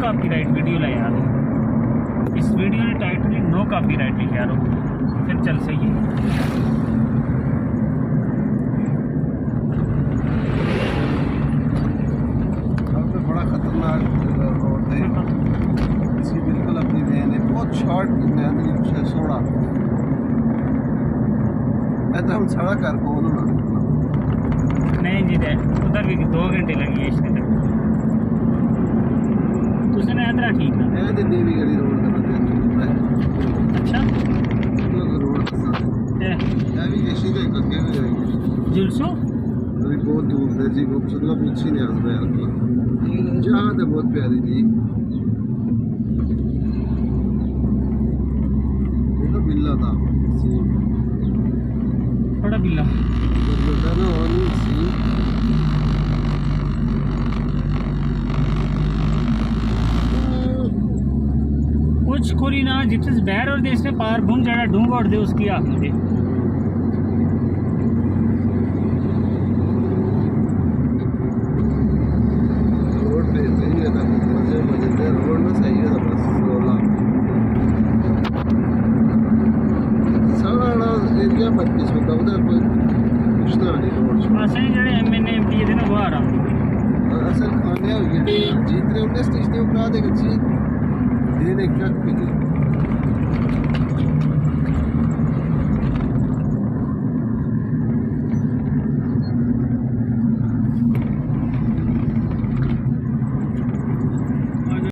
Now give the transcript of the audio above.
Copyright video ला यार, इस video ने टाइटल नो कॉपीराइट लिखा यार, फिर चल सही है। बड़ा खतरनाक रोड है इसकी, बिल्कुल अपनी लेन है, बहुत शॉर्ट सोड़ा ऐसा हम सड़क कर को नहीं जी उधर भी 2 घंटे लगी है इसके तक। तुझे ना इधर ठीक ना है तो देवी गली रोड का अच्छा रोड है भी कैसी का करके भी जाएगी जुलसो अभी बहुत दूर है जी, वो चलो पीछे नहीं आता यार, जहाँ तो बहुत प्यारी थी ये तो बिल्ला था थोड़ा बिल्ला ना और सी कुछ खोरी ना जितने बैर और देश से पार घूम जाना ढूंढ और दे उसकी आप मुझे रोड पे सही है था, मजे मजे रोड में सही है था, बस रोला सारा एरिया मत किस होता उधर कोई कुछ ना नहीं रोड असें जेह्ड़े MNA MP दे ना वो आराम असल खाने जीत रहे उन्हें स्टेशन पे आ देगा जीत देने क्या